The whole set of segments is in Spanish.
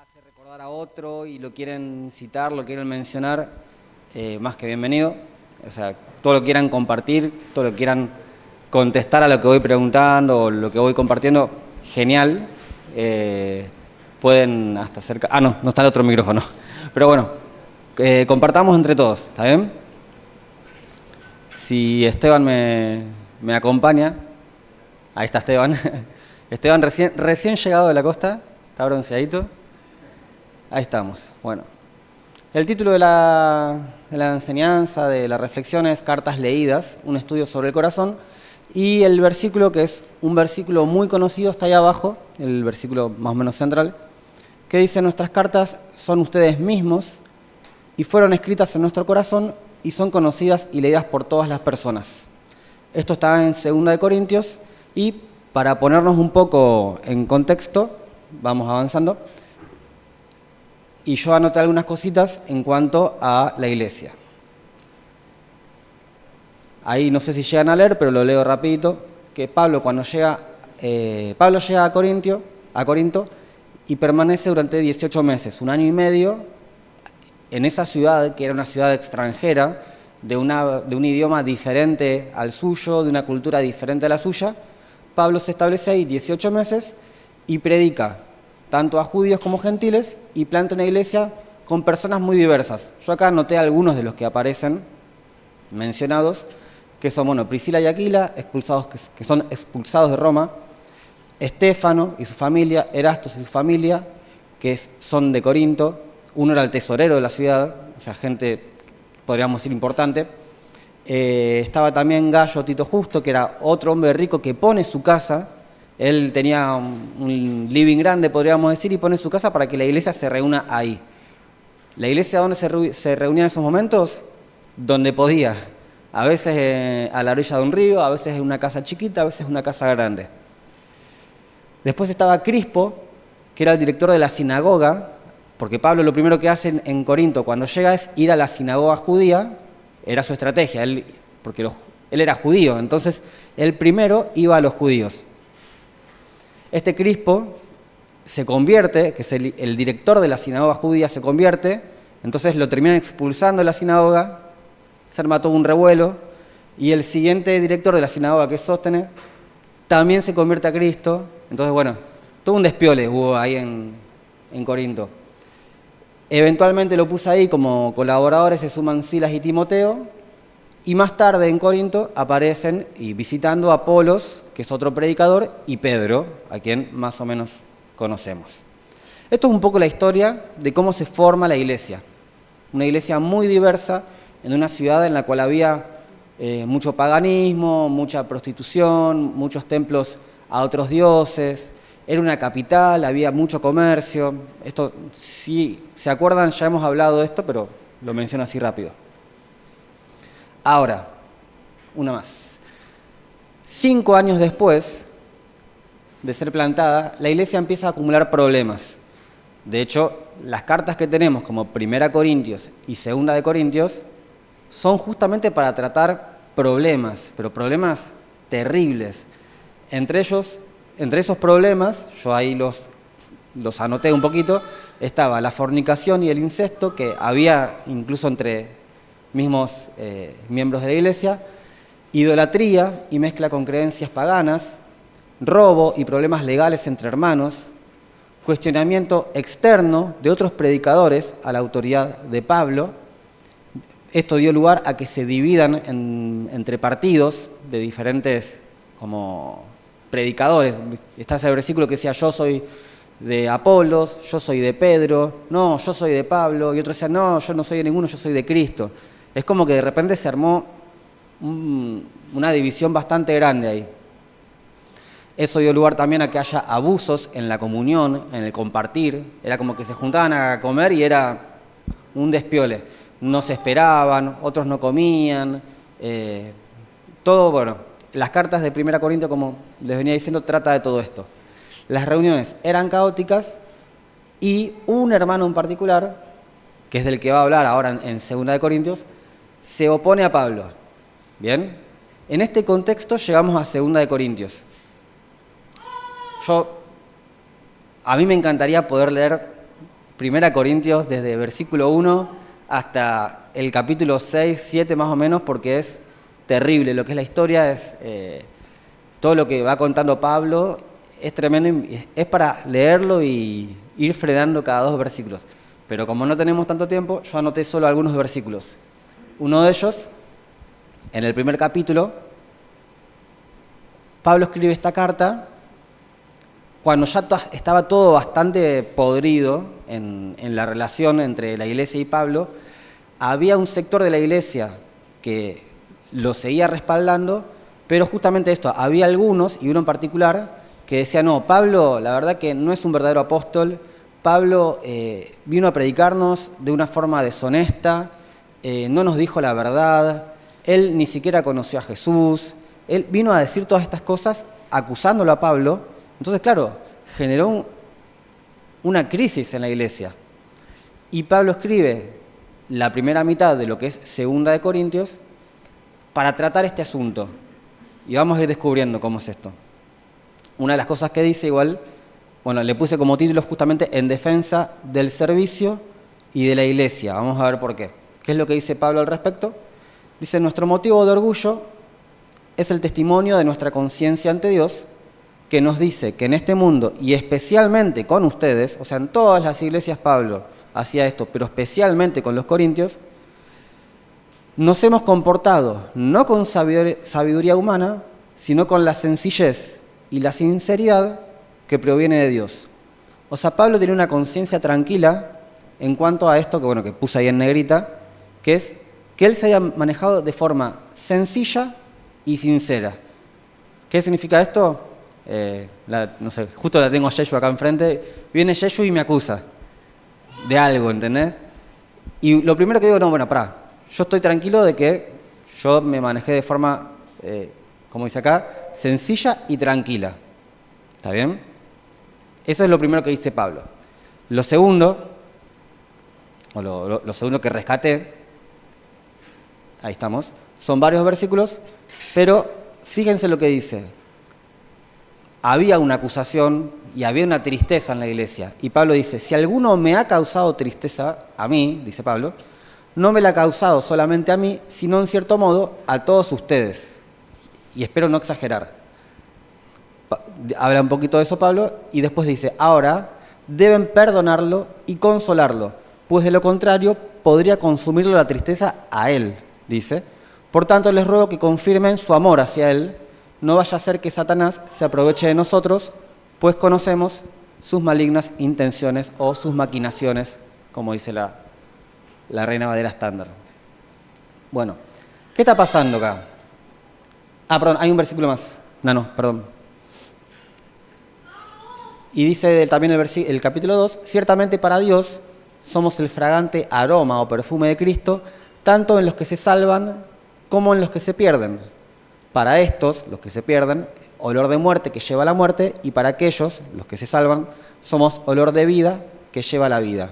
hace recordar a otro y lo quieren citar, lo quieren mencionar, más que bienvenido. O sea, todo lo que quieran compartir, todo lo que quieran contestar a lo que voy preguntando o lo que voy compartiendo, genial. Pueden hasta cerca... Ah, no está el otro micrófono. Pero bueno, compartamos entre todos, ¿está bien? Si Esteban me acompaña. Ahí está Esteban. Esteban recién llegado de la costa, está bronceadito. Ahí estamos. Bueno, el título de la enseñanza, de la reflexión es Cartas leídas, un estudio sobre el corazón. Y el versículo, que es un versículo muy conocido, está ahí abajo, el versículo más o menos central, que dice: nuestras cartas son ustedes mismos y fueron escritas en nuestro corazón y son conocidas y leídas por todas las personas. Esto está en 2 Corintios y para ponernos un poco en contexto, vamos avanzando, y yo anoté algunas cositas en cuanto a la iglesia. Ahí no sé si llegan a leer, pero lo leo rapidito, que Pablo cuando llega a Corinto y permanece durante 18 meses, un año y medio, en esa ciudad, que era una ciudad extranjera, de un idioma diferente al suyo, de una cultura diferente a la suya. Pablo se establece ahí 18 meses y predica tanto a judíos como gentiles y planta una iglesia con personas muy diversas. Yo acá anoté algunos de los que aparecen mencionados, que son, Priscila y Aquila, que son expulsados de Roma, Estéfano y su familia, Erastos y su familia, que son de Corinto. Uno era el tesorero de la ciudad, o sea, gente, podríamos decir, importante. Estaba también Gayo Tito Justo, que era otro hombre rico que pone su casa. Él tenía un living grande, podríamos decir, y pone su casa para que la iglesia se reúna ahí. ¿La iglesia dónde se reunía en esos momentos? Donde podía. A veces a la orilla de un río, a veces en una casa chiquita, a veces en una casa grande. Después estaba Crispo, que era el director de la sinagoga, porque Pablo lo primero que hace en Corinto cuando llega es ir a la sinagoga judía. Era su estrategia, porque él era judío, entonces él primero iba a los judíos. Este Crispo se convierte, que es el director de la sinagoga judía, se convierte, entonces lo terminan expulsando de la sinagoga, se arma todo un revuelo, y el siguiente director de la sinagoga, que es Sóstenes, también se convierte a Cristo. Entonces, todo un despiole hubo ahí en Corinto. Eventualmente lo puse ahí como colaboradores, se suman Silas y Timoteo, y más tarde en Corinto aparecen y visitando a Apolos, que es otro predicador, y Pedro, a quien más o menos conocemos. Esto es un poco la historia de cómo se forma la iglesia. Una iglesia muy diversa, en una ciudad en la cual había mucho paganismo, mucha prostitución, muchos templos a otros dioses. Era una capital, había mucho comercio. Esto, si se acuerdan, ya hemos hablado de esto, pero lo menciono así rápido. Ahora, una más. 5 años después de ser plantada, la iglesia empieza a acumular problemas. De hecho, las cartas que tenemos como 1 Corintios y 2 Corintios son justamente para tratar problemas, pero problemas terribles. Entre esos problemas, yo ahí los anoté un poquito, estaba la fornicación y el incesto, que había incluso entre mismos miembros de la iglesia, idolatría y mezcla con creencias paganas, robo y problemas legales entre hermanos, cuestionamiento externo de otros predicadores a la autoridad de Pablo. Esto dio lugar a que se dividan entre partidos de diferentes como predicadores. Está ese versículo que decía: yo soy de Apolos, yo soy de Pedro, no, yo soy de Pablo, y otros decían: no, yo no soy de ninguno, yo soy de Cristo. Es como que de repente se armó una división bastante grande ahí. Eso dio lugar también a que haya abusos en la comunión, en el compartir. Era como que se juntaban a comer y era un despiole. No se esperaban, otros no comían. Las cartas de 1 Corintios, como les venía diciendo, trata de todo esto. Las reuniones eran caóticas y un hermano en particular, que es del que va a hablar ahora en 2 Corintios, se opone a Pablo. ¿Bien? En este contexto llegamos a 2 Corintios. A mí me encantaría poder leer 1 Corintios desde versículo 1 hasta el capítulo 6, 7 más o menos, porque es terrible. Lo que es la historia es todo lo que va contando Pablo, es tremendo, es para leerlo y ir frenando cada 2 versículos. Pero como no tenemos tanto tiempo, yo anoté solo algunos versículos. Uno de ellos, en el primer capítulo, Pablo escribe esta carta cuando ya estaba todo bastante podrido en la relación entre la iglesia y Pablo. Había un sector de la iglesia que lo seguía respaldando, pero justamente esto, había algunos, y uno en particular, que decía, no, Pablo la verdad que no es un verdadero apóstol, Pablo vino a predicarnos de una forma deshonesta, no nos dijo la verdad, él ni siquiera conoció a Jesús, él vino a decir todas estas cosas acusándolo a Pablo. Entonces, claro, generó una crisis en la iglesia. Y Pablo escribe la primera mitad de lo que es 2 de Corintios para tratar este asunto. Y vamos a ir descubriendo cómo es esto. Una de las cosas que dice igual, bueno, le puse como título justamente en defensa del servicio y de la iglesia. Vamos a ver por qué. ¿Qué es lo que dice Pablo al respecto? Dice, nuestro motivo de orgullo es el testimonio de nuestra conciencia ante Dios, que nos dice que en este mundo, y especialmente con ustedes, o sea, en todas las iglesias Pablo hacía esto, pero especialmente con los corintios, nos hemos comportado no con sabiduría humana, sino con la sencillez y la sinceridad que proviene de Dios. O sea, Pablo tiene una conciencia tranquila en cuanto a esto, que bueno, que puse ahí en negrita, que es que él se haya manejado de forma sencilla y sincera. ¿Qué significa esto? No sé, justo la tengo a Yeshu acá enfrente, viene Yeshu y me acusa de algo, ¿entendés? Y lo primero que digo, no, bueno, pará, yo estoy tranquilo de que yo me manejé de forma, como dice acá, sencilla y tranquila. ¿Está bien? Eso es lo primero que dice Pablo. Lo segundo, o lo segundo que rescaté, ahí estamos, son varios versículos, pero fíjense lo que dice. Había una acusación y había una tristeza en la iglesia. Y Pablo dice, si alguno me ha causado tristeza, a mí, dice Pablo, no me la ha causado solamente a mí, sino en cierto modo a todos ustedes. Y espero no exagerar. Habla un poquito de eso Pablo y después dice, ahora deben perdonarlo y consolarlo, pues de lo contrario podría consumirlo la tristeza a él, dice. Por tanto les ruego que confirmen su amor hacia él. No vaya a ser que Satanás se aproveche de nosotros, pues conocemos sus malignas intenciones o sus maquinaciones, como dice la Reina Valera estándar. Bueno, ¿qué está pasando acá? Perdón, hay un versículo más. Perdón. Y dice también el capítulo 2, ciertamente para Dios somos el fragante aroma o perfume de Cristo, tanto en los que se salvan como en los que se pierden. Para estos, los que se pierden, olor de muerte que lleva a la muerte, y para aquellos, los que se salvan, somos olor de vida que lleva a la vida.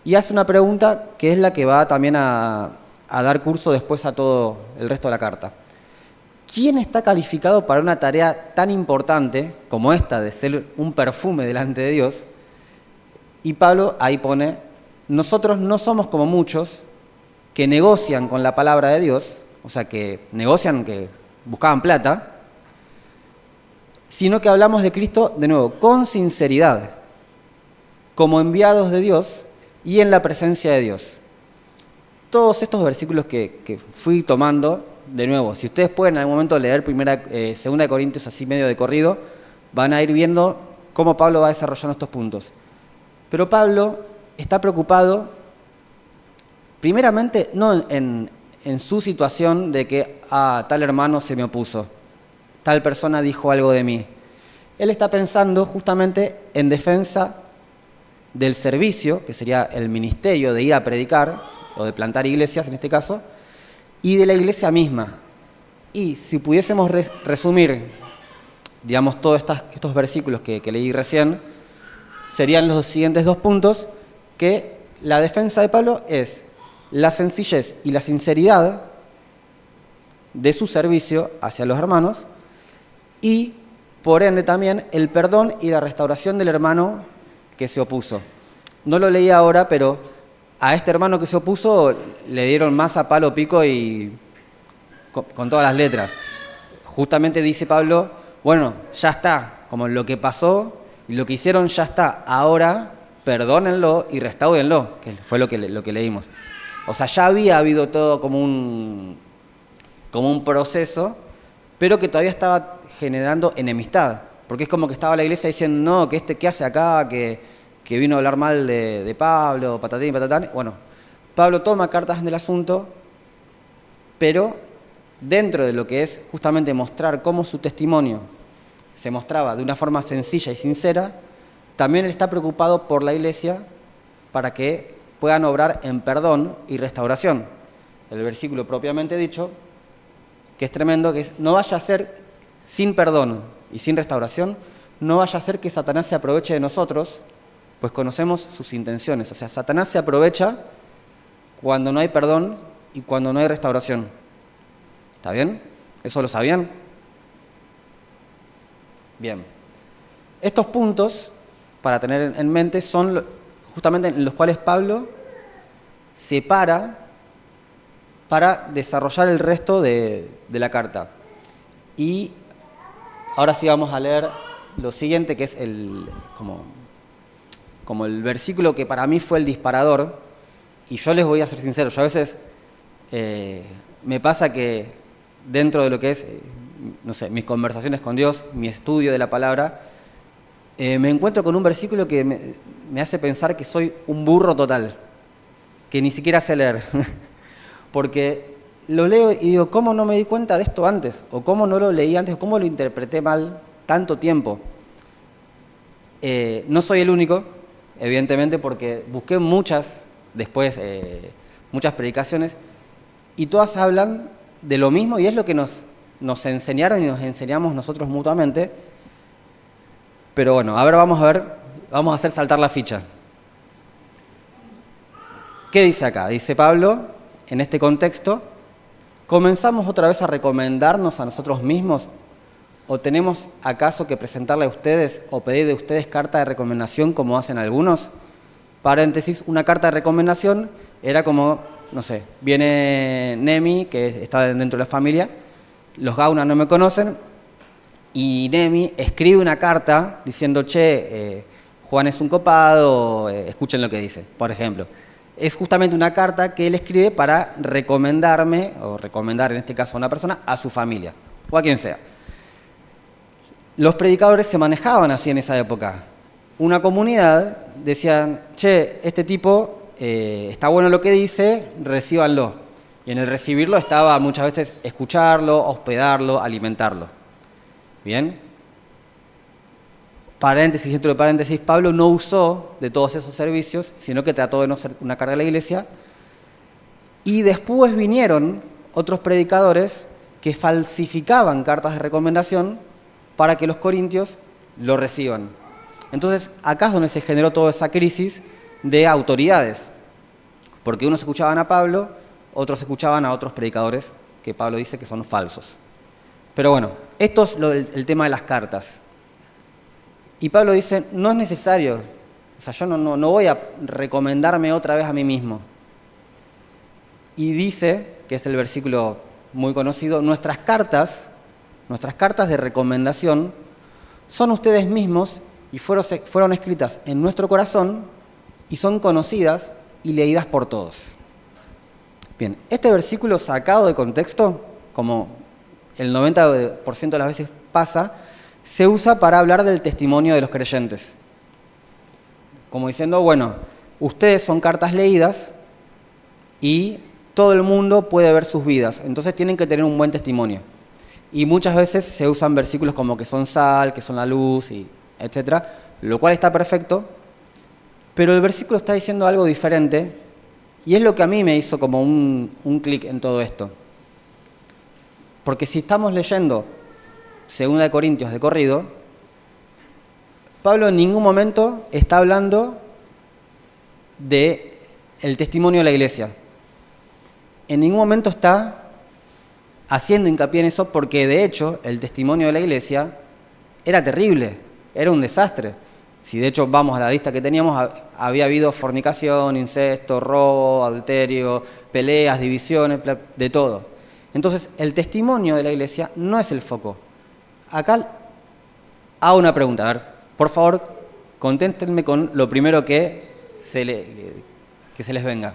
Y hace una pregunta que es la que va también a dar curso después a todo el resto de la carta. ¿Quién está calificado para una tarea tan importante como esta de ser un perfume delante de Dios? Y Pablo ahí pone, nosotros no somos como muchos que negocian con la palabra de Dios, o sea, que negocian, que buscaban plata, sino que hablamos de Cristo, de nuevo, con sinceridad, como enviados de Dios y en la presencia de Dios. Todos estos versículos que fui tomando, de nuevo, si ustedes pueden en algún momento leer 2 de Corintios así medio de corrido, van a ir viendo cómo Pablo va desarrollando estos puntos. Pero Pablo está preocupado, primeramente, no en su situación de que tal hermano se me opuso, tal persona dijo algo de mí. Él está pensando justamente en defensa del servicio, que sería el ministerio de ir a predicar, o de plantar iglesias en este caso, y de la iglesia misma. Y si pudiésemos resumir, digamos, todos estos versículos que leí recién, serían los siguientes 2 puntos, que la defensa de Pablo es la sencillez y la sinceridad de su servicio hacia los hermanos y, por ende, también el perdón y la restauración del hermano que se opuso. no lo leí ahora, pero a este hermano que se opuso le dieron más a palo pico y con todas las letras. Justamente dice Pablo, bueno, ya está, como lo que pasó y lo que hicieron ya está, ahora perdónenlo y restáurenlo, que fue lo que leímos. O sea, ya había habido todo como un proceso, pero que todavía estaba generando enemistad, porque es como que estaba la iglesia diciendo, no, que ¿qué hace acá? Que vino a hablar mal de Pablo, patatín y patatán. Bueno, Pablo toma cartas en el asunto, pero dentro de lo que es justamente mostrar cómo su testimonio se mostraba de una forma sencilla y sincera, también él está preocupado por la iglesia para que puedan obrar en perdón y restauración. El versículo propiamente dicho, que es tremendo, que es, no vaya a ser sin perdón y sin restauración, no vaya a ser que Satanás se aproveche de nosotros, pues conocemos sus intenciones. O sea, Satanás se aprovecha cuando no hay perdón y cuando no hay restauración. ¿Está bien? ¿Eso lo sabían? Bien. Estos puntos, para tener en mente, son justamente en los cuales Pablo se para desarrollar el resto de la carta. Y ahora sí vamos a leer lo siguiente, que es como el versículo que para mí fue el disparador. Y yo les voy a ser sincero, yo a veces me pasa que dentro de lo que es, no sé, mis conversaciones con Dios, mi estudio de la palabra, me encuentro con un versículo que me hace pensar que soy un burro total, que ni siquiera sé leer. Porque lo leo y digo, ¿cómo no me di cuenta de esto antes? ¿O cómo no lo leí antes? ¿O cómo lo interpreté mal tanto tiempo? No soy el único, evidentemente, porque busqué muchas predicaciones, y todas hablan de lo mismo, y es lo que nos enseñaron y nos enseñamos nosotros mutuamente. Pero bueno, ahora vamos a hacer saltar la ficha. ¿Qué dice acá? Dice Pablo, en este contexto, ¿comenzamos otra vez a recomendarnos a nosotros mismos? ¿O tenemos acaso que presentarle a ustedes o pedir de ustedes carta de recomendación como hacen algunos? Paréntesis, una carta de recomendación era como, no sé, viene Nemi, que está dentro de la familia, los Gauna no me conocen, y Nemi escribe una carta diciendo, che, Juan es un copado, escuchen lo que dice, por ejemplo. Es justamente una carta que él escribe para recomendarme, o recomendar en este caso a una persona, a su familia, o a quien sea. Los predicadores se manejaban así en esa época. Una comunidad decían, che, este tipo está bueno lo que dice, recíbanlo. Y en el recibirlo estaba muchas veces escucharlo, hospedarlo, alimentarlo. ¿Bien? Paréntesis, dentro de paréntesis, Pablo no usó de todos esos servicios, sino que trató de no ser una carga de la iglesia. Y después vinieron otros predicadores que falsificaban cartas de recomendación para que los corintios lo reciban. Entonces, acá es donde se generó toda esa crisis de autoridades, porque unos escuchaban a Pablo, otros escuchaban a otros predicadores que Pablo dice que son falsos. Pero bueno, esto es el tema de las cartas. Y Pablo dice, no es necesario, o sea, yo no voy a recomendarme otra vez a mí mismo. Y dice, que es el versículo muy conocido, nuestras cartas de recomendación son ustedes mismos y fueron escritas en nuestro corazón y son conocidas y leídas por todos. Bien, este versículo sacado de contexto, como el 90% de las veces pasa, se usa para hablar del testimonio de los creyentes. Como diciendo, bueno, ustedes son cartas leídas y todo el mundo puede ver sus vidas, entonces tienen que tener un buen testimonio. Y muchas veces se usan versículos como que son sal, que son la luz, y etcétera, lo cual está perfecto, pero el versículo está diciendo algo diferente, y es lo que a mí me hizo como un clic en todo esto. Porque si estamos leyendo 2 Corintios de corrido, Pablo en ningún momento está hablando del testimonio de la iglesia. En ningún momento está haciendo hincapié en eso, porque de hecho el testimonio de la iglesia era terrible, era un desastre. Si de hecho vamos a la lista que teníamos, había habido fornicación, incesto, robo, adulterio, peleas, divisiones, de todo. Entonces, el testimonio de la iglesia no es el foco. Acá hago una pregunta, a ver, por favor, contéstenme con lo primero que se les venga.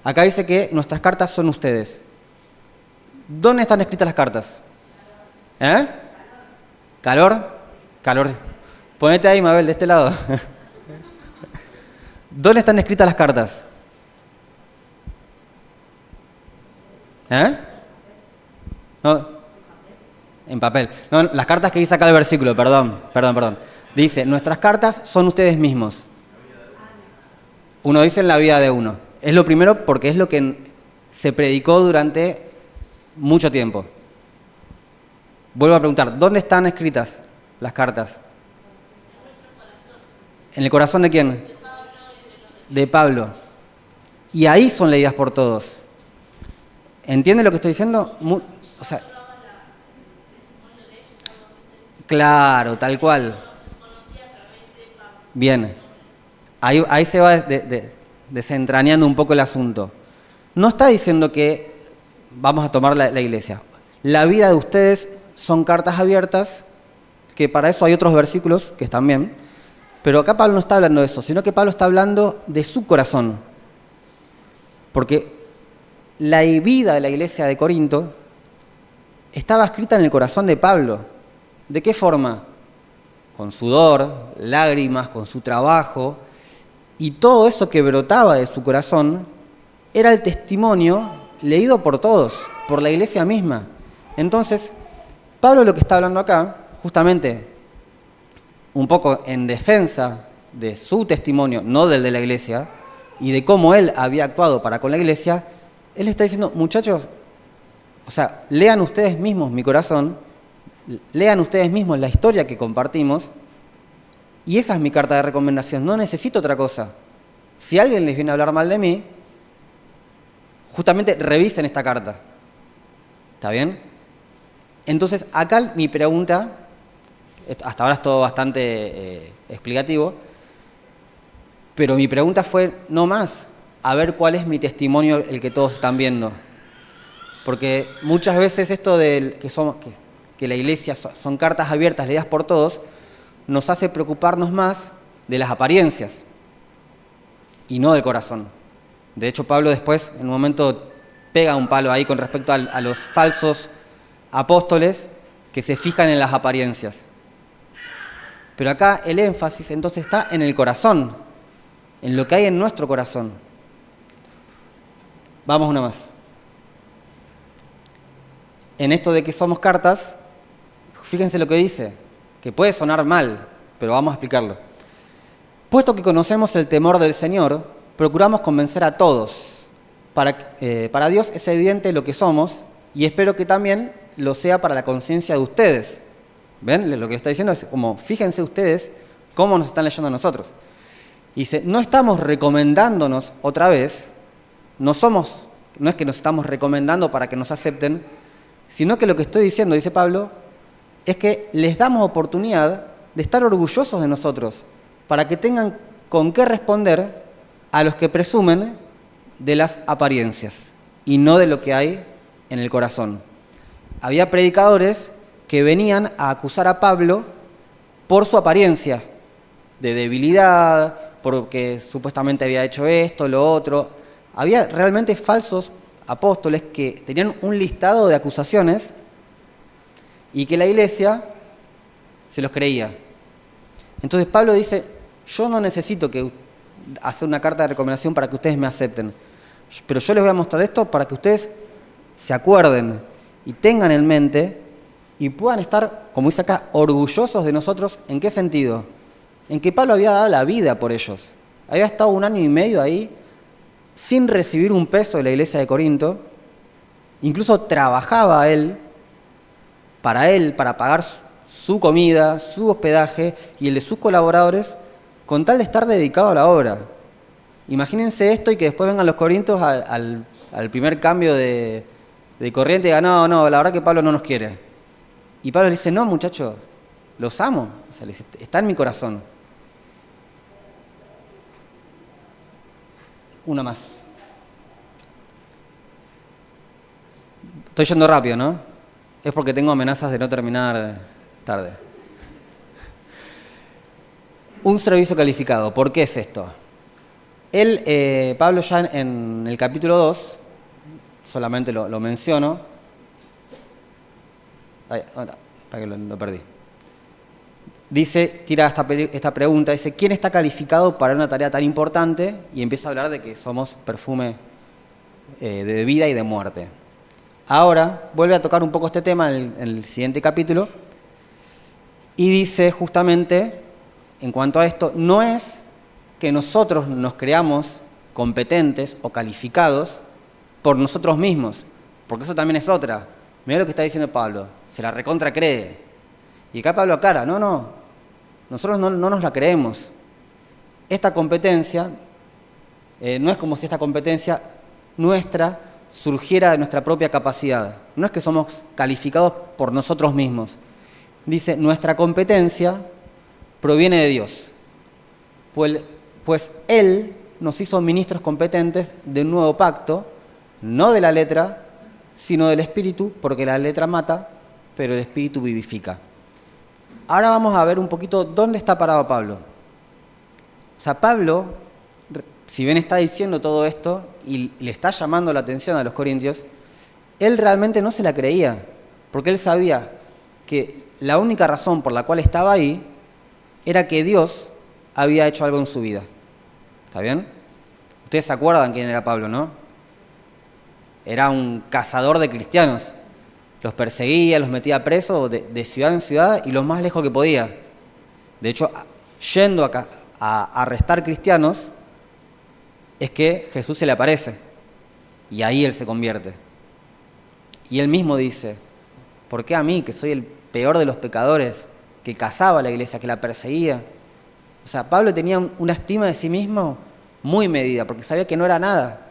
Acá dice que nuestras cartas son ustedes. ¿Dónde están escritas las cartas? ¿Eh? ¿Calor? Calor. Ponete ahí, Mabel, de este lado. ¿Dónde están escritas las cartas? ¿Eh? No, en papel. No, las cartas que dice acá el versículo, perdón. Dice, nuestras cartas son ustedes mismos. Uno dice en la vida de uno. Es lo primero porque es lo que se predicó durante mucho tiempo. Vuelvo a preguntar, ¿dónde están escritas las cartas? ¿En el corazón de quién? De Pablo. Y ahí son leídas por todos. ¿Entiende lo que estoy diciendo? O sea, claro, tal cual. Bien. Ahí se va desentrañando un poco el asunto. No está diciendo que vamos a tomar la iglesia. La vida de ustedes son cartas abiertas, que para eso hay otros versículos que están bien, pero acá Pablo no está hablando de eso, sino que Pablo está hablando de su corazón. Porque la vida de la iglesia de Corinto estaba escrita en el corazón de Pablo. ¿De qué forma? Con sudor, lágrimas, con su trabajo, y todo eso que brotaba de su corazón era el testimonio leído por todos, por la iglesia misma. Entonces, Pablo lo que está hablando acá, justamente un poco en defensa de su testimonio, no del de la iglesia, y de cómo él había actuado para con la iglesia, él está diciendo, muchachos, o sea, lean ustedes mismos mi corazón, lean ustedes mismos la historia que compartimos, y esa es mi carta de recomendación, no necesito otra cosa. Si alguien les viene a hablar mal de mí, justamente revisen esta carta. ¿Está bien? Entonces, acá mi pregunta, hasta ahora es todo bastante explicativo, pero mi pregunta fue, no más, a ver cuál es mi testimonio, el que todos están viendo. Porque muchas veces esto de que la iglesia son cartas abiertas leídas por todos, nos hace preocuparnos más de las apariencias y no del corazón. De hecho, Pablo después, en un momento, pega un palo ahí con respecto a los falsos apóstoles que se fijan en las apariencias. Pero acá el énfasis entonces está en el corazón, en lo que hay en nuestro corazón. Vamos una más. En esto de que somos cartas, fíjense lo que dice, que puede sonar mal, pero vamos a explicarlo. Puesto que conocemos el temor del Señor, procuramos convencer a todos. Para Dios es evidente lo que somos y espero que también lo sea para la conciencia de ustedes. ¿Ven? Lo que está diciendo es como, fíjense ustedes cómo nos están leyendo a nosotros. Y dice, no estamos recomendándonos otra vez, no es que nos estamos recomendando para que nos acepten, sino que lo que estoy diciendo, dice Pablo, es que les damos oportunidad de estar orgullosos de nosotros, para que tengan con qué responder a los que presumen de las apariencias y no de lo que hay en el corazón. Había predicadores que venían a acusar a Pablo por su apariencia de debilidad, porque supuestamente había hecho esto, lo otro. Había realmente falsos apóstoles que tenían un listado de acusaciones y que la iglesia se los creía. Entonces Pablo dice, yo no necesito hacer una carta de recomendación para que ustedes me acepten, pero yo les voy a mostrar esto para que ustedes se acuerden y tengan en mente y puedan estar, como dice acá, orgullosos de nosotros. ¿En qué sentido? En que Pablo había dado la vida por ellos. Había estado 1 año y medio ahí sin recibir un peso de la iglesia de Corinto. Incluso trabajaba él, para pagar su comida, su hospedaje y el de sus colaboradores, con tal de estar dedicado a la obra. Imagínense esto y que después vengan los corintios al primer cambio de corriente y digan, no, la verdad que Pablo no nos quiere. Y Pablo le dice, no muchachos, los amo, o sea, está en mi corazón. Una más. Estoy yendo rápido, ¿no? Es porque tengo amenazas de no terminar tarde. Un servicio calificado. ¿Por qué es esto? Pablo ya en el capítulo 2, solamente lo menciono. Ay, para que lo perdí. Tira esta pregunta, dice, ¿quién está calificado para una tarea tan importante? Y empieza a hablar de que somos perfume de vida y de muerte. Ahora vuelve a tocar un poco este tema en el siguiente capítulo y dice justamente, en cuanto a esto, no es que nosotros nos creamos competentes o calificados por nosotros mismos, porque eso también es otra. Mirá lo que está diciendo Pablo, se la recontra cree. Y acá Pablo aclara, no, nosotros no nos la creemos. Esta competencia, no es como si esta competencia nuestra surgiera de nuestra propia capacidad. No es que somos calificados por nosotros mismos. Dice, nuestra competencia proviene de Dios, pues Él nos hizo ministros competentes de un nuevo pacto, no de la letra, sino del Espíritu, porque la letra mata, pero el Espíritu vivifica. Ahora vamos a ver un poquito dónde está parado Pablo. O sea, Pablo, si bien está diciendo todo esto y le está llamando la atención a los corintios, él realmente no se la creía, porque él sabía que la única razón por la cual estaba ahí era que Dios había hecho algo en su vida. ¿Está bien? Ustedes se acuerdan quién era Pablo, ¿no? Era un cazador de cristianos. Los perseguía, los metía presos de ciudad en ciudad y lo más lejos que podía. De hecho, yendo a arrestar cristianos, es que Jesús se le aparece y ahí él se convierte. Y él mismo dice, ¿por qué a mí, que soy el peor de los pecadores, que cazaba a la iglesia, que la perseguía? O sea, Pablo tenía una estima de sí mismo muy medida, porque sabía que no era nada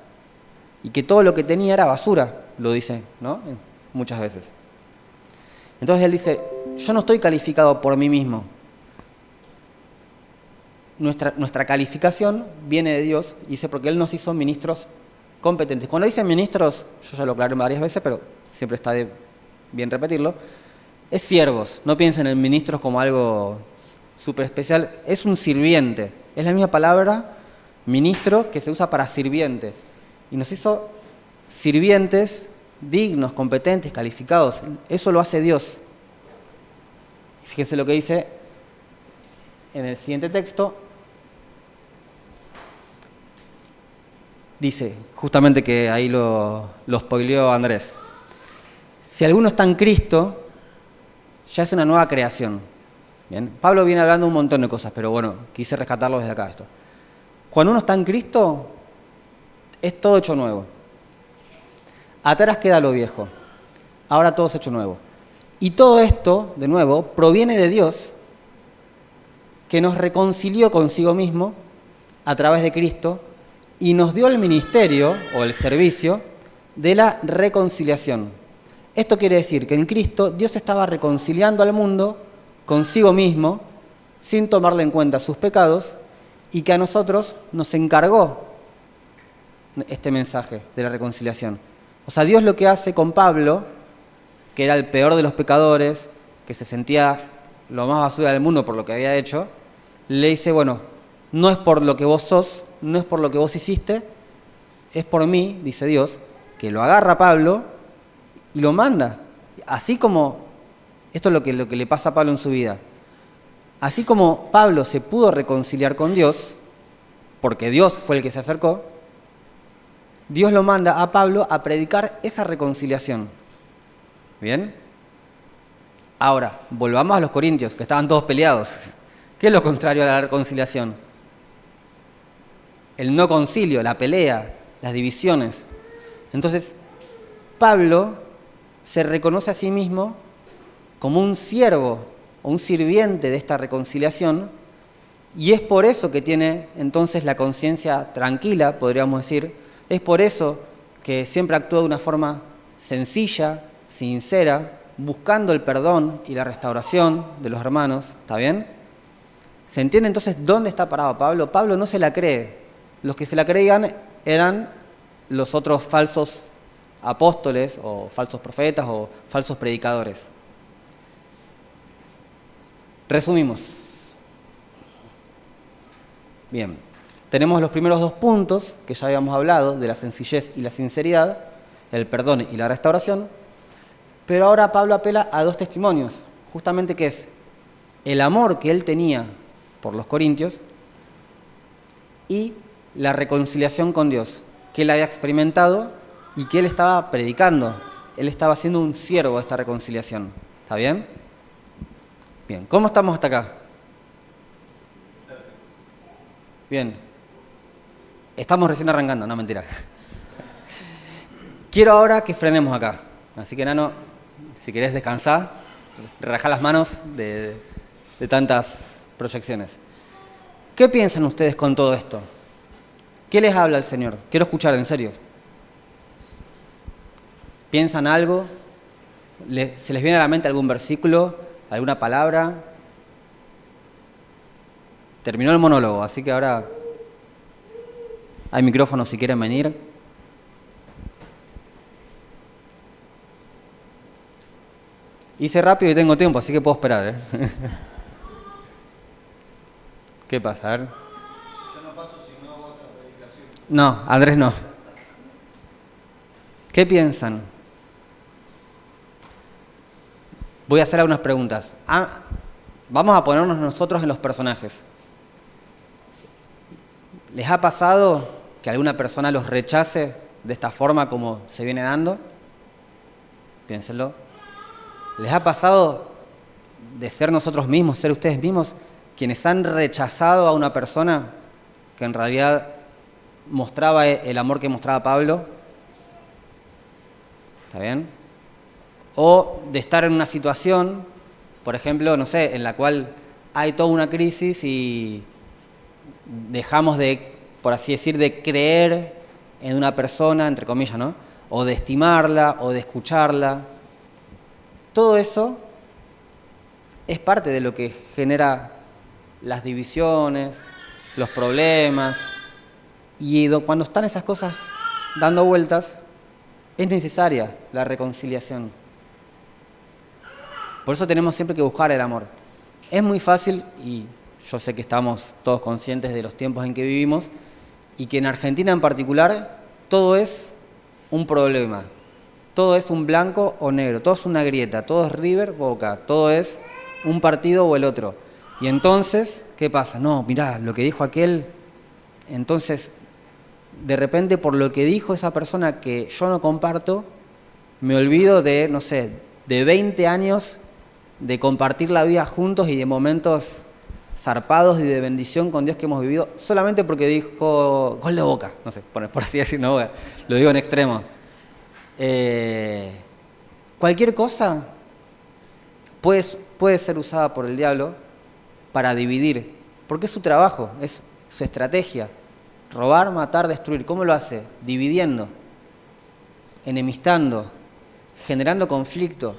y que todo lo que tenía era basura, lo dice, ¿no? Muchas veces. Entonces él dice, yo no estoy calificado por mí mismo. Nuestra calificación viene de Dios, dice, porque Él nos hizo ministros competentes. Cuando dice ministros, yo ya lo aclaré varias veces, pero siempre está bien repetirlo, es siervos. No piensen en ministros como algo súper especial. Es un sirviente. Es la misma palabra, ministro, que se usa para sirviente. Y nos hizo sirvientes dignos, competentes, calificados. Eso lo hace Dios. Fíjense lo que dice en el siguiente texto. Dice, justamente que ahí lo spoileó Andrés. Si alguno está en Cristo, ya es una nueva creación. Bien, Pablo viene hablando un montón de cosas, pero bueno, quise rescatarlo desde acá esto. Cuando uno está en Cristo, es todo hecho nuevo. Atrás queda lo viejo, ahora todo es hecho nuevo. Y todo esto, de nuevo, proviene de Dios, que nos reconcilió consigo mismo a través de Cristo y nos dio el ministerio o el servicio de la reconciliación. Esto quiere decir que en Cristo Dios estaba reconciliando al mundo consigo mismo sin tomarle en cuenta sus pecados y que a nosotros nos encargó este mensaje de la reconciliación. O sea, Dios lo que hace con Pablo, que era el peor de los pecadores, que se sentía lo más basura del mundo por lo que había hecho, le dice, bueno, no es por lo que vos sos, no es por lo que vos hiciste, es por mí, dice Dios, que lo agarra a Pablo y lo manda. Así como, esto es lo que le pasa a Pablo en su vida, así como Pablo se pudo reconciliar con Dios, porque Dios fue el que se acercó, Dios lo manda a Pablo a predicar esa reconciliación. ¿Bien? Ahora, volvamos a los corintios, que estaban todos peleados. ¿Qué es lo contrario a la reconciliación? El no concilio, la pelea, las divisiones. Entonces, Pablo se reconoce a sí mismo como un siervo o un sirviente de esta reconciliación y es por eso que tiene entonces la conciencia tranquila, podríamos decir. Es por eso que siempre actúa de una forma sencilla, sincera, buscando el perdón y la restauración de los hermanos. ¿Está bien? ¿Se entiende entonces dónde está parado Pablo? Pablo no se la cree. Los que se la creían eran los otros falsos apóstoles o falsos profetas o falsos predicadores. Resumimos. Bien, tenemos los primeros dos puntos que ya habíamos hablado, de la sencillez y la sinceridad, el perdón y la restauración, pero ahora Pablo apela a dos testimonios, justamente que es el amor que él tenía por los corintios y la reconciliación con Dios, que él había experimentado y que él estaba predicando. Él estaba siendo un siervo de esta reconciliación. ¿Está bien? Bien, ¿cómo estamos hasta acá? Bien. Estamos recién arrancando, no, mentira. Quiero ahora que frenemos acá. Así que, Nano, si querés descansar, relajá las manos de tantas proyecciones. ¿Qué piensan ustedes con todo esto? ¿Qué les habla el Señor? Quiero escuchar, en serio. ¿Piensan algo? ¿Se les viene a la mente algún versículo? ¿Alguna palabra? Terminó el monólogo, así que ahora hay micrófonos si quieren venir. Hice rápido y tengo tiempo, así que puedo esperar, ¿eh? ¿Qué pasa? A ver. Yo no paso si no hago otra predicación. No, Andrés no. ¿Qué piensan? Voy a hacer algunas preguntas. Vamos a ponernos nosotros en los personajes. ¿Les ha pasado que alguna persona los rechace de esta forma como se viene dando? Piénsenlo. ¿Les ha pasado de ser nosotros mismos, ser ustedes mismos, quienes han rechazado a una persona que en realidad mostraba el amor que mostraba Pablo? ¿Está bien? O de estar en una situación, por ejemplo, no sé, en la cual hay toda una crisis y dejamos de, por así decir, de creer en una persona, entre comillas, ¿no? O de estimarla, o de escucharla. Todo eso es parte de lo que genera las divisiones, los problemas, y cuando están esas cosas dando vueltas, es necesaria la reconciliación. Por eso tenemos siempre que buscar el amor. Es muy fácil, y yo sé que estamos todos conscientes de los tiempos en que vivimos, y que en Argentina en particular todo es un problema. Todo es un blanco o negro, todo es una grieta, todo es River, Boca, todo es un partido o el otro. Y entonces, ¿qué pasa? No, mirá, lo que dijo aquel, entonces, de repente por lo que dijo esa persona que yo no comparto, me olvido de, no sé, de 20 años de compartir la vida juntos y de momentos zarpados y de bendición con Dios que hemos vivido, solamente porque dijo gol de Boca, no sé, por así decirlo, no, lo digo en extremo. Cualquier cosa puede ser usada por el diablo para dividir, porque es su trabajo, es su estrategia. Robar, matar, destruir. ¿Cómo lo hace? Dividiendo, enemistando, generando conflicto.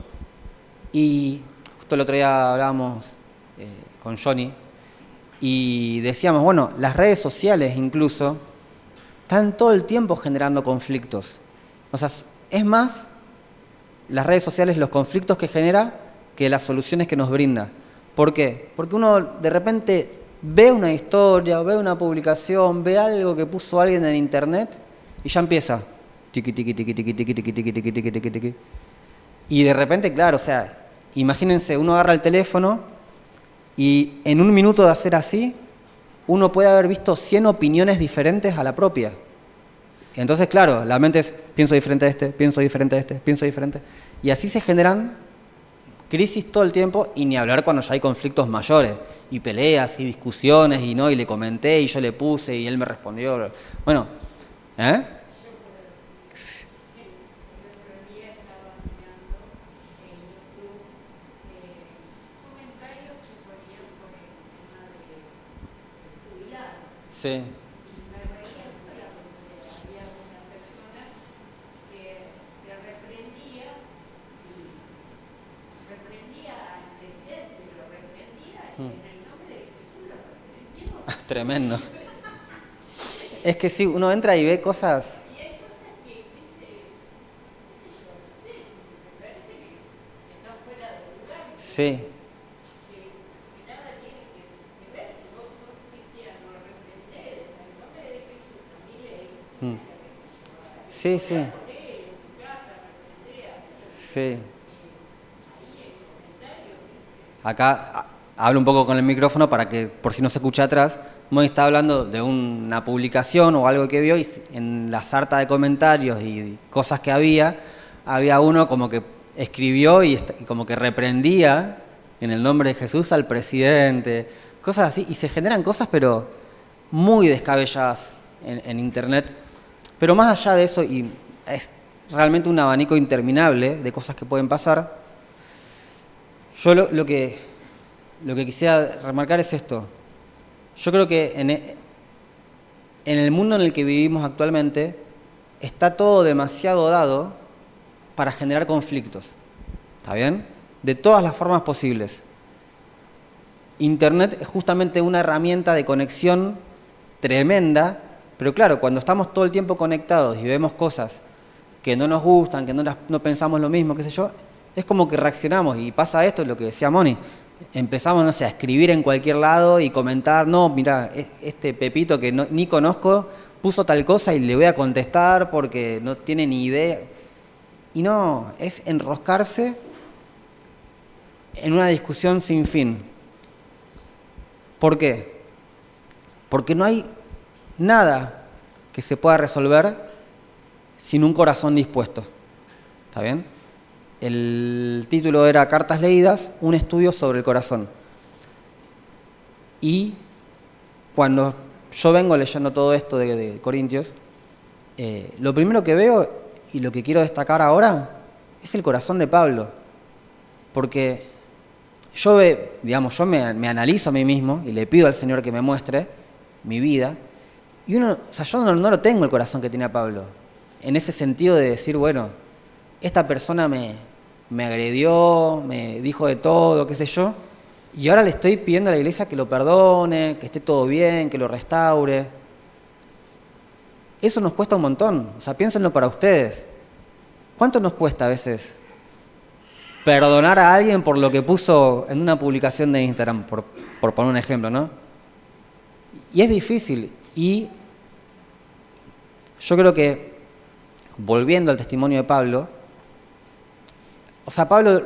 Y justo el otro día hablábamos con Johnny y decíamos, bueno, las redes sociales incluso están todo el tiempo generando conflictos. O sea, es más las redes sociales los conflictos que genera que las soluciones que nos brinda. ¿Por qué? Porque uno de repente ve una historia, ve una publicación, ve algo que puso alguien en internet y ya empieza. Tiqui, tiqui, tiqui, tiqui, tiqui, tiqui, tiqui, tiqui, tiqui, tiqui, tiqui. Y de repente, claro, o sea, imagínense, uno agarra el teléfono y en un minuto de hacer así, uno puede haber visto 100 opiniones diferentes a la propia. Entonces, claro, la mente es, pienso diferente a este, pienso diferente a este, pienso diferente. Y así se generan crisis todo el tiempo, y ni hablar cuando ya hay conflictos mayores, y peleas, y discusiones, y no, y le comenté, y yo le puse, y él me respondió. Bueno, ¿eh? Sí. Tremendo. Es que sí, uno entra y ve cosas. Y hay cosas que, viste, qué sé yo, no sé, si me parece que están fuera de lugar, Sí, que nada tiene que ver si vos sos cristiano, reprender en el nombre de Jesús a mi ley, mm, qué sé yo, sí, sí, orar por él, en tu casa, reprender, hacer sí. ahí el comentario, viste. Acá hablo un poco con el micrófono para que, por si no se escucha atrás, Moy está hablando de una publicación o algo que vio y en la sarta de comentarios y cosas que había uno como que escribió y como que reprendía en el nombre de Jesús al presidente, cosas así, y se generan cosas pero muy descabelladas en Internet. Pero más allá de eso, y es realmente un abanico interminable de cosas que pueden pasar, yo lo que quisiera remarcar es esto. Yo creo que en el mundo en el que vivimos actualmente está todo demasiado dado para generar conflictos. ¿Está bien? De todas las formas posibles. Internet es justamente una herramienta de conexión tremenda, pero claro, cuando estamos todo el tiempo conectados y vemos cosas que no nos gustan, que no pensamos lo mismo, qué sé yo, es como que reaccionamos y pasa esto, lo que decía Moni. Empezamos, no sé, a escribir en cualquier lado y comentar, no, mira, este Pepito que ni conozco puso tal cosa y le voy a contestar porque no tiene ni idea. Y no, es enroscarse en una discusión sin fin. ¿Por qué? Porque no hay nada que se pueda resolver sin un corazón dispuesto. ¿Está bien? El título era Cartas leídas, un estudio sobre el corazón. Y cuando yo vengo leyendo todo esto de Corintios, lo primero que veo y lo que quiero destacar ahora es el corazón de Pablo. Porque yo me analizo a mí mismo y le pido al Señor que me muestre mi vida. Y yo no lo tengo el corazón que tenía Pablo. En ese sentido de decir, bueno, esta persona me agredió, me dijo de todo, qué sé yo, y ahora le estoy pidiendo a la iglesia que lo perdone, que esté todo bien, que lo restaure. Eso nos cuesta un montón, o sea, piénsenlo para ustedes. ¿Cuánto nos cuesta a veces perdonar a alguien por lo que puso en una publicación de Instagram, por poner un ejemplo, ¿no? Y es difícil, y yo creo que, volviendo al testimonio de Pablo, o sea, Pablo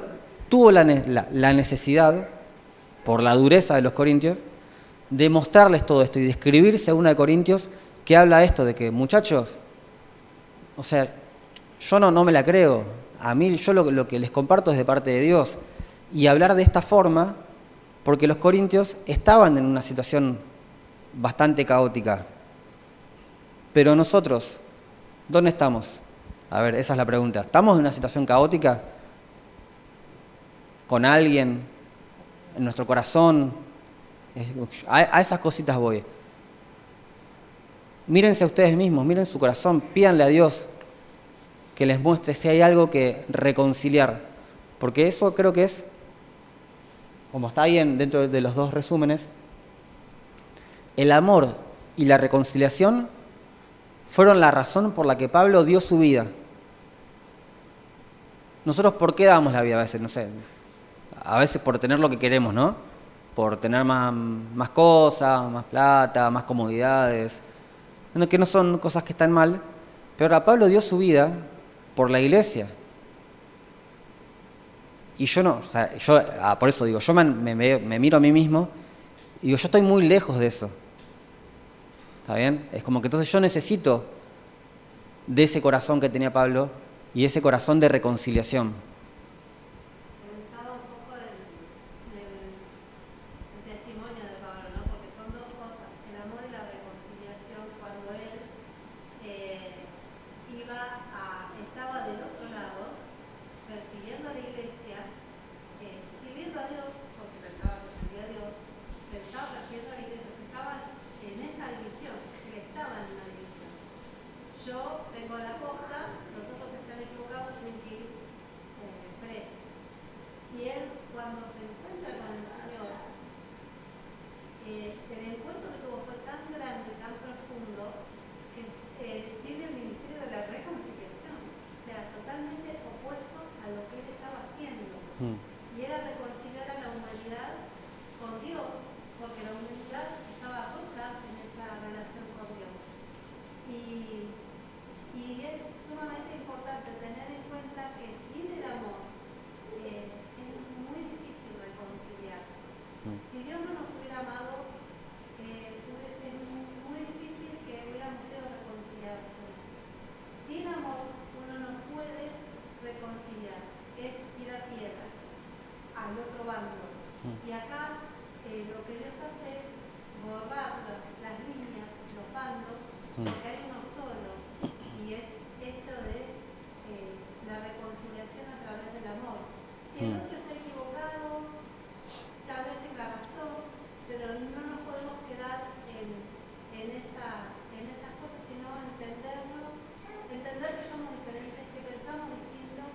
tuvo la necesidad, por la dureza de los corintios, de mostrarles todo esto y de escribir 2 Corintios que habla esto de que, muchachos, o sea, yo no me la creo. A mí yo lo que les comparto es de parte de Dios. Y hablar de esta forma, porque los corintios estaban en una situación bastante caótica. Pero nosotros, ¿dónde estamos? A ver, esa es la pregunta. ¿Estamos en una situación caótica? ¿Con alguien? ¿En nuestro corazón? A esas cositas voy. Mírense a ustedes mismos, miren su corazón, pídanle a Dios que les muestre si hay algo que reconciliar. Porque eso creo que es, como está ahí dentro de los dos resúmenes, el amor y la reconciliación fueron la razón por la que Pablo dio su vida. Nosotros, ¿por qué damos la vida a veces? No sé, a veces por tener lo que queremos, ¿no? Por tener más cosas, más plata, más comodidades, que no son cosas que están mal, pero ahora Pablo dio su vida por la iglesia. Y yo no, o sea, por eso digo, yo me miro a mí mismo y digo, yo estoy muy lejos de eso. ¿Está bien? Es como que entonces yo necesito de ese corazón que tenía Pablo y ese corazón de reconciliación. Pensaba un poco del testimonio de Pablo, ¿no? Porque son dos cosas, el amor y la reconciliación. Cuando él estaba del otro lado, persiguiendo a la iglesia, sirviendo a Dios, porque pensaba que servía a Dios, pero estaba persiguiendo a la iglesia, o sea, estaba en esa división, él estaba en una división. Yo tengo la posta, los otros están equivocados, tienen que ir presos. Y él, cuando se encuentra con el Señor, el encuentro que tuvo fue tan grande, tan profundo, porque hay uno solo, y es esto de la reconciliación a través del amor. Si el otro está equivocado, tal vez tenga razón, pero no nos podemos quedar en esas cosas, sino entendernos, entender que somos diferentes, que pensamos distinto,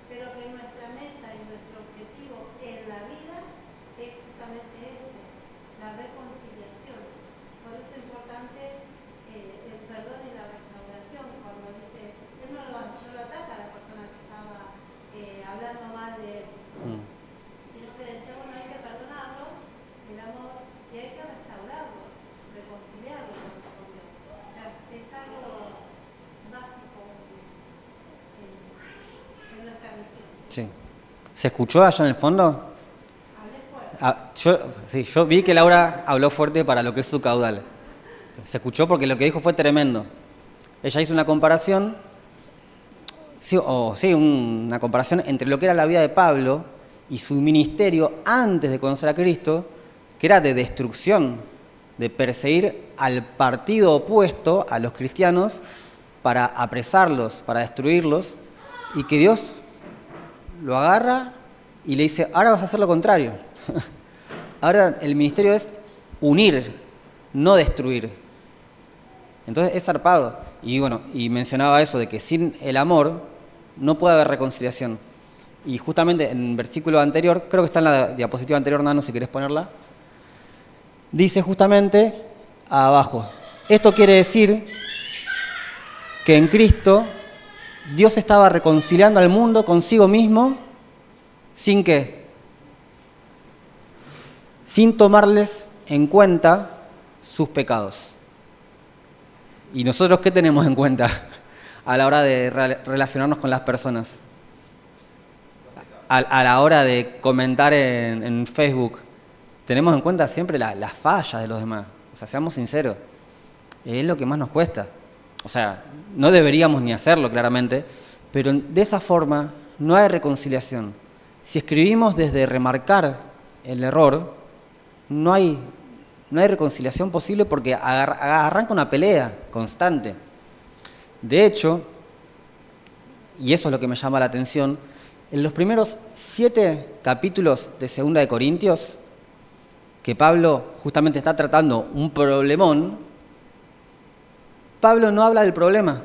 pero que nuestra meta y nuestro objetivo en la vida es justamente ese, la reconciliación. Por eso es importante el perdón y la restauración. Cuando dice, él no lo ataca a la persona que estaba hablando mal de él, sino que decía, bueno, hay que perdonarlo, el amor, y hay que restaurarlo, reconciliarlo con Dios. O sea, es algo básico en nuestra misión. Sí. ¿Se escuchó allá en el fondo? Hablé fuerte. Yo vi que Laura habló fuerte para lo que es su caudal. Se escuchó porque lo que dijo fue tremendo. Ella hizo una comparación, una comparación entre lo que era la vida de Pablo y su ministerio antes de conocer a Cristo, que era de destrucción, de perseguir al partido opuesto a los cristianos para apresarlos, para destruirlos, y que Dios lo agarra y le dice, ahora vas a hacer lo contrario. Ahora el ministerio es unir, no destruir. Entonces es zarpado. Y bueno, y mencionaba eso de que sin el amor no puede haber reconciliación. Y justamente en el versículo anterior, creo que está en la diapositiva anterior, Nano, si querés ponerla, dice justamente abajo, esto quiere decir que en Cristo Dios estaba reconciliando al mundo consigo mismo, ¿sin qué? Sin tomarles en cuenta sus pecados. ¿Y nosotros qué tenemos en cuenta a la hora de relacionarnos con las personas? A la hora de comentar en Facebook, tenemos en cuenta siempre las fallas de los demás. O sea, seamos sinceros, es lo que más nos cuesta. O sea, no deberíamos ni hacerlo claramente, pero de esa forma no hay reconciliación. Si escribimos desde remarcar el error, no hay reconciliación posible porque arranca una pelea constante. De hecho, y eso es lo que me llama la atención, en los primeros 7 capítulos de 2 de Corintios, que Pablo justamente está tratando un problemón, Pablo no habla del problema.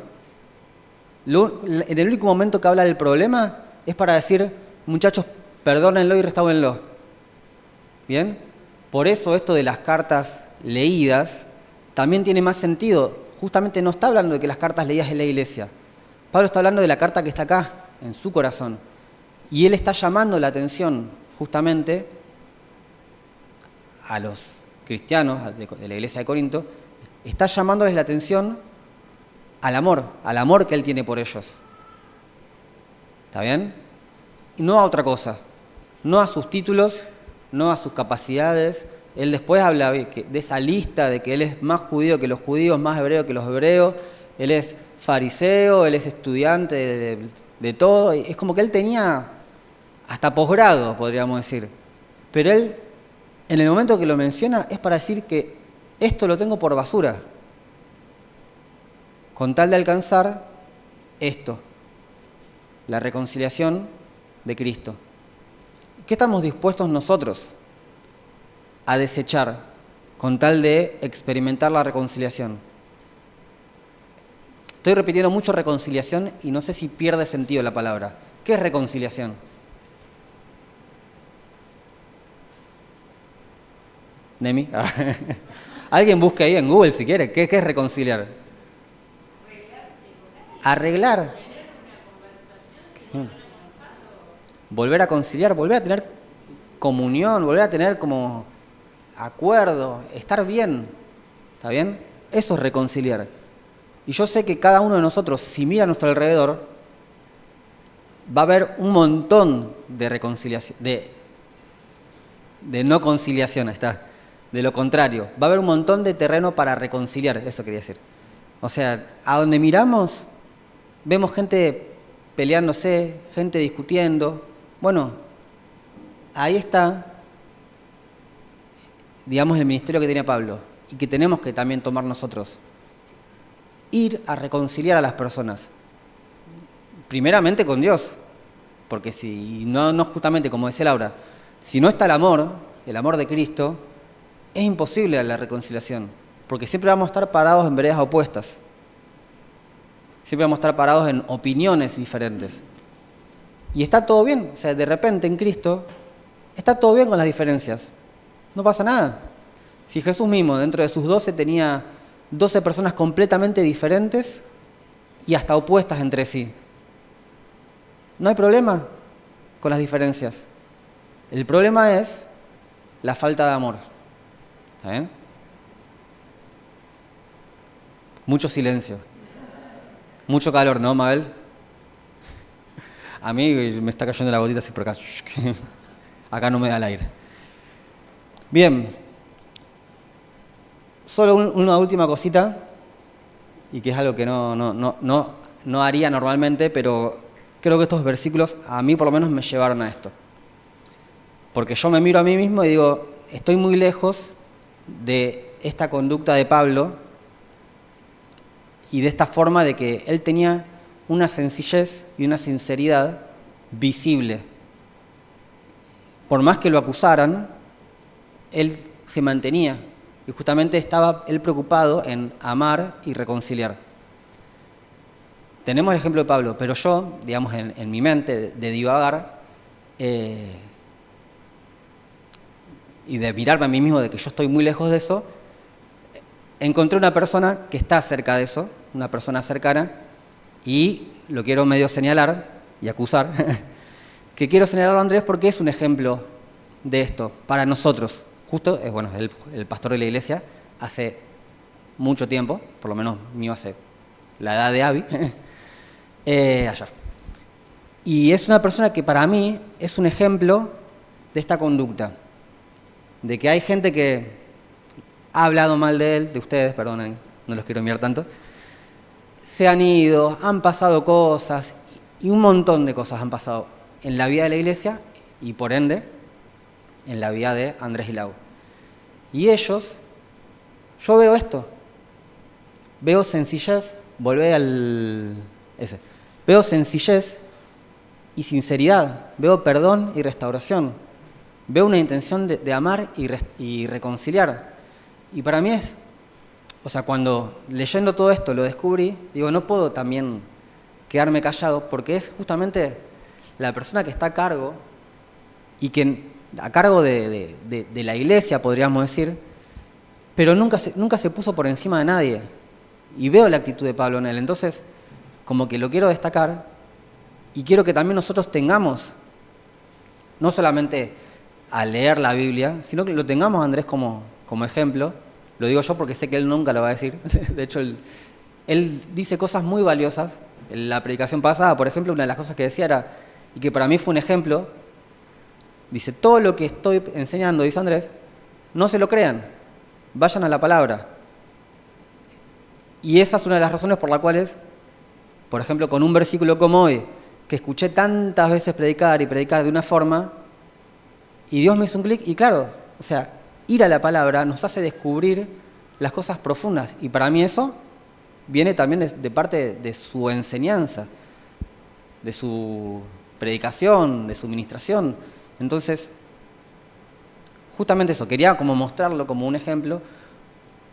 En el único momento que habla del problema es para decir, muchachos, perdónenlo y restáurenlo. ¿Bien? Por eso esto de las cartas leídas también tiene más sentido. Justamente no está hablando de que las cartas leídas en la iglesia. Pablo está hablando de la carta que está acá, en su corazón. Y él está llamando la atención justamente a los cristianos de la iglesia de Corinto, está llamándoles la atención al amor que él tiene por ellos. ¿Está bien? Y no a otra cosa, no a sus títulos, no a sus capacidades. Él después habla de esa lista de que él es más judío que los judíos, más hebreo que los hebreos, él es fariseo, él es estudiante de todo. Es como que él tenía hasta posgrado, podríamos decir. Pero él, en el momento que lo menciona, es para decir que esto lo tengo por basura, con tal de alcanzar esto, la reconciliación de Cristo. ¿Qué estamos dispuestos nosotros a desechar con tal de experimentar la reconciliación? Estoy repitiendo mucho reconciliación y no sé si pierde sentido la palabra. ¿Qué es reconciliación? ¿Nemi? Alguien busque ahí en Google si quiere. ¿Qué es reconciliar? Arreglar. Volver a conciliar, volver a tener comunión, volver a tener como acuerdo, estar bien. ¿Está bien? Eso es reconciliar. Y yo sé que cada uno de nosotros, si mira a nuestro alrededor, va a haber un montón de reconciliación, de no conciliación, está. De lo contrario, va a haber un montón de terreno para reconciliar, eso quería decir. O sea, a donde miramos, vemos gente peleándose, gente discutiendo. Bueno, ahí está, digamos, el ministerio que tiene Pablo y que tenemos que también tomar nosotros. ir a reconciliar a las personas. Primeramente con Dios, porque si no justamente como decía Laura, si no está el amor de Cristo, es imposible la reconciliación, porque siempre vamos a estar parados en veredas opuestas, siempre vamos a estar parados en opiniones diferentes. Y está todo bien, o sea, de repente en Cristo está todo bien con las diferencias, no pasa nada. Si Jesús mismo dentro de sus 12 tenía 12 personas completamente diferentes y hasta opuestas entre sí, no hay problema con las diferencias. El problema es la falta de amor. ¿Está bien? Mucho silencio. Mucho calor, ¿no, Mabel? A mí me está cayendo la gotita así por acá. Acá no me da el aire. Bien. Solo una última cosita, y que es algo que no haría normalmente, pero creo que estos versículos a mí por lo menos me llevaron a esto. Porque yo me miro a mí mismo y digo, estoy muy lejos de esta conducta de Pablo y de esta forma de que él tenía una sencillez y una sinceridad visible. Por más que lo acusaran, él se mantenía y justamente estaba él preocupado en amar y reconciliar. Tenemos el ejemplo de Pablo, pero yo, digamos, en mi mente de divagar y de mirarme a mí mismo de que yo estoy muy lejos de eso, encontré una persona que está cerca de eso, una persona cercana, y lo quiero medio señalar y acusar, que quiero señalarlo a Andrés porque es un ejemplo de esto para nosotros. Justo, es el pastor de la iglesia hace mucho tiempo, por lo menos mío hace la edad de Abby, allá. Y es una persona que para mí es un ejemplo de esta conducta, de que hay gente que ha hablado mal de él, de ustedes, perdonen, no los quiero enviar tanto, se han ido, han pasado cosas, y un montón de cosas han pasado en la vida de la iglesia y por ende en la vida de Andrés y Lau. Y ellos, yo veo esto, veo sencillez, veo sencillez y sinceridad, veo perdón y restauración, veo una intención de amar y reconciliar. Y para mí cuando leyendo todo esto lo descubrí, digo, no puedo también quedarme callado porque es justamente la persona que está a cargo y que a cargo de la iglesia, podríamos decir, pero nunca se puso por encima de nadie. Y veo la actitud de Pablo en él. Entonces, como que lo quiero destacar y quiero que también nosotros tengamos, no solamente a leer la Biblia, sino que lo tengamos a Andrés como ejemplo. Lo digo yo porque sé que él nunca lo va a decir. De hecho, él dice cosas muy valiosas. En la predicación pasada, por ejemplo, una de las cosas que decía era, y que para mí fue un ejemplo, dice, todo lo que estoy enseñando, dice Andrés, no se lo crean, vayan a la palabra. Y esa es una de las razones por las cuales, por ejemplo, con un versículo como hoy, que escuché tantas veces predicar de una forma, y Dios me hizo un clic, y claro, ir a la palabra nos hace descubrir las cosas profundas, y para mí eso viene también de parte de su enseñanza, de su predicación, de su ministración. Entonces, justamente eso, quería como mostrarlo como un ejemplo.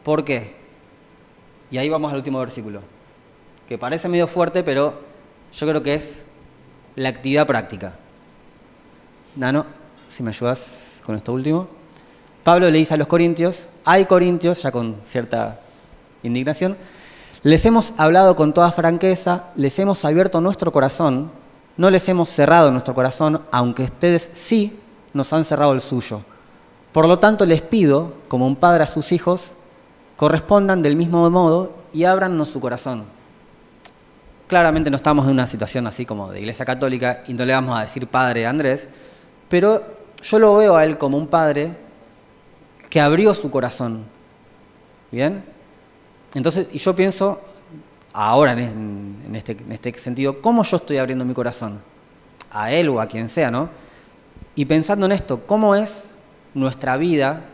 ¿Por qué? Y ahí vamos al último versículo, que parece medio fuerte, pero yo creo que es la actividad práctica. Nano, si me ayudas con esto último. Pablo le dice a los corintios, hay corintios, ya con cierta indignación, les hemos hablado con toda franqueza, les hemos abierto nuestro corazón, no les hemos cerrado nuestro corazón, aunque ustedes sí nos han cerrado el suyo. Por lo tanto, les pido, como un padre a sus hijos, correspondan del mismo modo y ábrannos su corazón. Claramente no estamos en una situación así como de iglesia católica y no le vamos a decir padre a Andrés, pero yo lo veo a él como un padre que abrió su corazón. ¿Bien? Entonces, y yo pienso, ahora en este sentido, ¿cómo yo estoy abriendo mi corazón? A él o a quien sea, ¿no? Y pensando en esto, ¿cómo es nuestra vida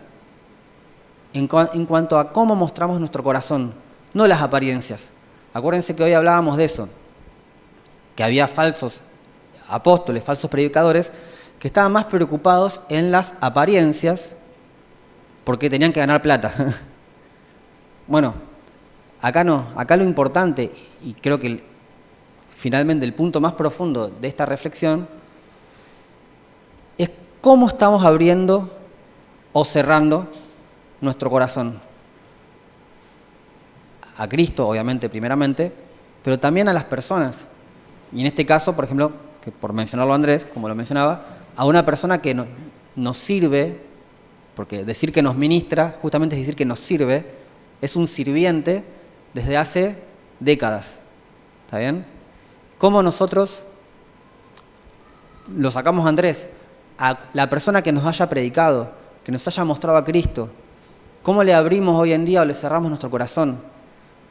en cuanto a cómo mostramos nuestro corazón? No las apariencias. Acuérdense que hoy hablábamos de eso, que había falsos apóstoles, falsos predicadores, que estaban más preocupados en las apariencias porque tenían que ganar plata. Bueno, acá no, acá lo importante, y creo que finalmente el punto más profundo de esta reflexión, es cómo estamos abriendo o cerrando nuestro corazón. A Cristo, obviamente, primeramente, pero también a las personas. Y en este caso, por ejemplo, que por mencionarlo a Andrés, como lo mencionaba, a una persona que nos sirve, porque decir que nos ministra, justamente es decir que nos sirve, es un sirviente desde hace décadas. ¿Está bien? ¿Cómo nosotros lo sacamos a Andrés? A la persona que nos haya predicado, que nos haya mostrado a Cristo. ¿Cómo le abrimos hoy en día o le cerramos nuestro corazón?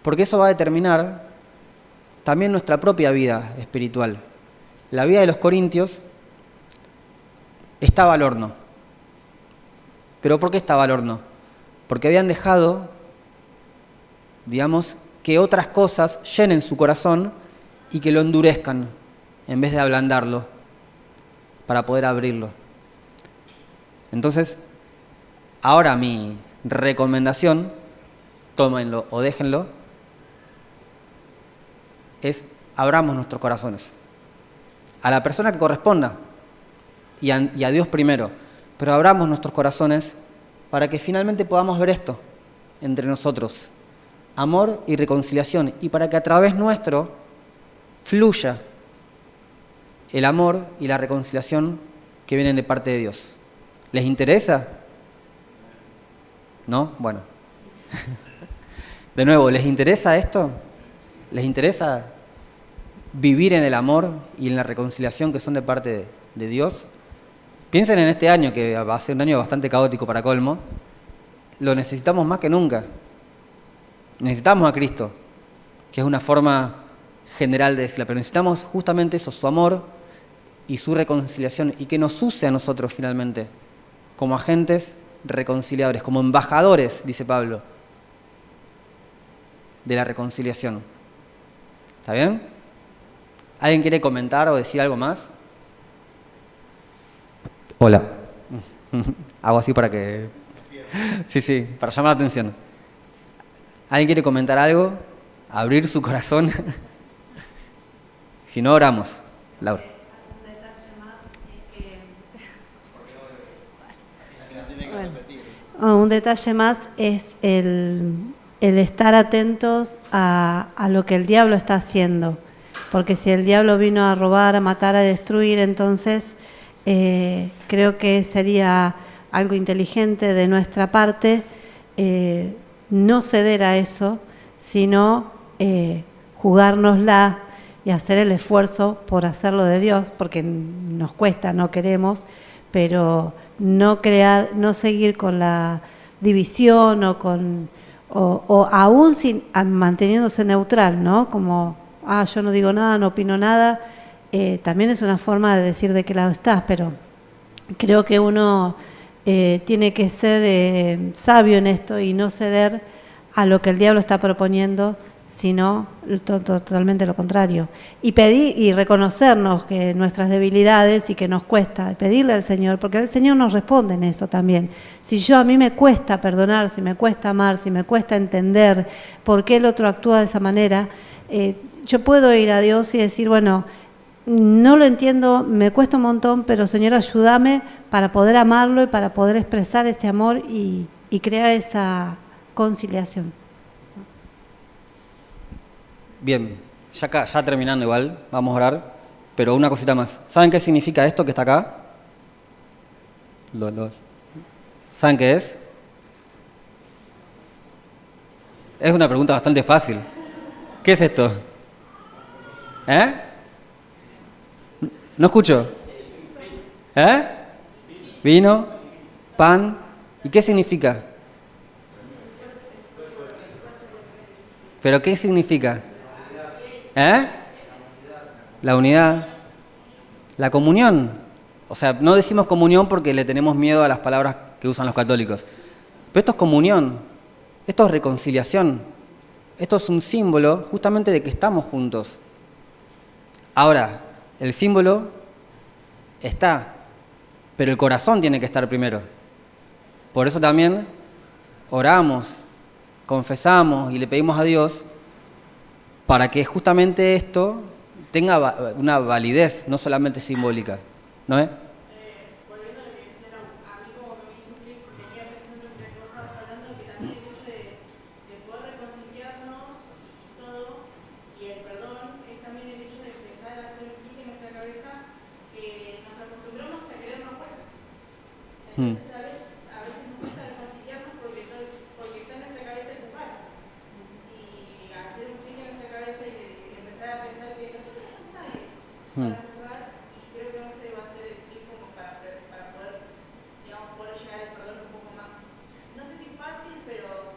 Porque eso va a determinar también nuestra propia vida espiritual. La vida de los corintios estaba al horno. ¿Pero por qué estaba al horno? Porque habían dejado, digamos, que otras cosas llenen su corazón y que lo endurezcan en vez de ablandarlo para poder abrirlo. Entonces, ahora mi recomendación, tómenlo o déjenlo, es abramos nuestros corazones a la persona que corresponda y a Dios primero, pero abramos nuestros corazones para que finalmente podamos ver esto entre nosotros, amor y reconciliación, y para que a través nuestro fluya el amor y la reconciliación que vienen de parte de Dios. ¿Les interesa? ¿No? Bueno. De nuevo, ¿les interesa esto? ¿Les interesa vivir en el amor y en la reconciliación que son de parte de Dios? Piensen en este año, que va a ser un año bastante caótico para colmo. Lo necesitamos más que nunca. Necesitamos a Cristo, que es una forma general de decirlo, pero necesitamos justamente eso, su amor y su reconciliación, y que nos use a nosotros finalmente como agentes reconciliadores, como embajadores, dice Pablo, de la reconciliación. ¿Está bien? ¿Alguien quiere comentar o decir algo más? Hola. Hago así para que... Sí, para llamar la atención. ¿Alguien quiere comentar algo? ¿Abrir su corazón? Si no, oramos. Laura. Un detalle más es el estar atentos a lo que el diablo está haciendo. Porque si el diablo vino a robar, a matar, a destruir, entonces creo que sería algo inteligente de nuestra parte no ceder a eso, sino jugárnosla y hacer el esfuerzo por hacerlo de Dios, porque nos cuesta, no queremos, pero no seguir con la división o aún manteniéndose neutral, ¿no? Como, yo no digo nada, no opino nada, también es una forma de decir de qué lado estás, pero creo que uno tiene que ser sabio en esto y no ceder a lo que el diablo está proponiendo, sino totalmente lo contrario. Y pedir y reconocernos que nuestras debilidades y que nos cuesta, pedirle al Señor, porque el Señor nos responde en eso también. Si a mí me cuesta perdonar, si me cuesta amar, si me cuesta entender por qué el otro actúa de esa manera, yo puedo ir a Dios y decir, bueno, no lo entiendo, me cuesta un montón, pero Señor, ayúdame para poder amarlo y para poder expresar ese amor y crear esa conciliación. Bien, ya terminando igual, vamos a orar, pero una cosita más. ¿Saben qué significa esto que está acá? ¿Saben qué es? Es una pregunta bastante fácil. ¿Qué es esto? No escucho. Vino, pan. ¿Y qué significa? ¿Pero qué significa? La unidad. La comunión. O sea, no decimos comunión porque le tenemos miedo a las palabras que usan los católicos. Pero esto es comunión. Esto es reconciliación. esto es un símbolo justamente de que estamos juntos. Ahora, el símbolo está, pero el corazón tiene que estar primero. Por eso también oramos, confesamos y le pedimos a Dios para que justamente esto tenga una validez, no solamente simbólica. ¿No es? Volviendo a lo que decía, a mí como que me hizo un clic, porque quedé pensando que vos estabas hablando que también el hecho de poder reconciliarnos y todo, y el perdón, es también el hecho de empezar a hacer un clic en nuestra cabeza que nos acostumbramos a querernos jueces. Entonces a veces nos cuesta reconciliarnos porque está en nuestra cabeza el juzgar. Y hacer un clic en nuestra cabeza y empezar a pensar que nosotros somos nadie para juzgar, y creo que no se va a hacer el clic como para poder, digamos, poder llegar al perdón un poco más, no sé si fácil, pero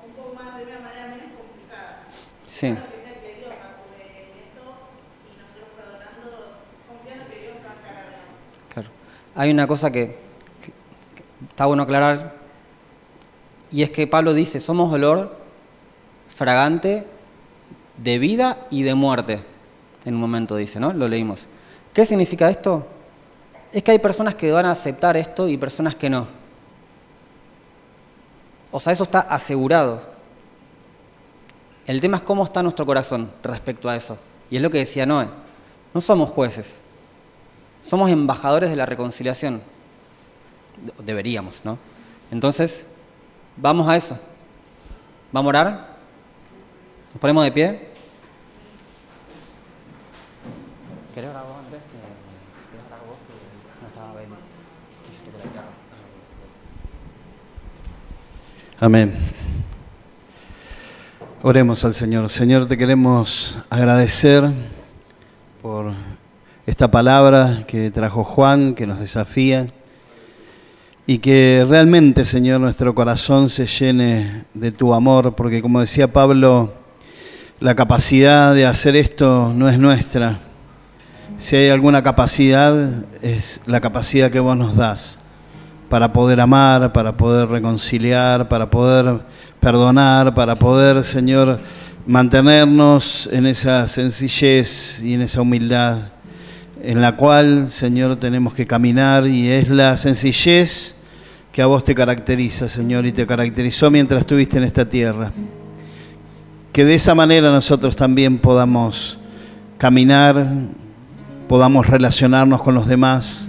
un poco más, de una manera menos complicada. Sí. Bueno, que sea el que Dios actúe en eso y nosotros perdonando, confiando que Dios va a encargar de nosotros. Claro. Hay una cosa que está bueno aclarar, y es que Pablo dice, somos olor fragante de vida y de muerte. En un momento dice, ¿no? Lo leímos. ¿Qué significa esto? Es que hay personas que van a aceptar esto y personas que no. O sea, eso está asegurado. El tema es cómo está nuestro corazón respecto a eso. Y es lo que decía Noé. No somos jueces. Somos embajadores de la reconciliación. Deberíamos, ¿no? Entonces, vamos a eso. ¿Vamos a orar? ¿Nos ponemos de pie? ¿Querés orar vos, Andrés? ¿Querés orar vos? Que no estaba bien. Que yo toco la guitarra. Amén. Oremos al Señor. Señor, te queremos agradecer por esta palabra que trajo Juan, que nos desafía, y que realmente, Señor, nuestro corazón se llene de tu amor, porque como decía Pablo, la capacidad de hacer esto no es nuestra. Si hay alguna capacidad, es la capacidad que vos nos das para poder amar, para poder reconciliar, para poder perdonar, para poder, Señor, mantenernos en esa sencillez y en esa humildad en la cual, Señor, tenemos que caminar, y es la sencillez que a vos te caracteriza, Señor, y te caracterizó mientras estuviste en esta tierra. Que de esa manera nosotros también podamos caminar, podamos relacionarnos con los demás,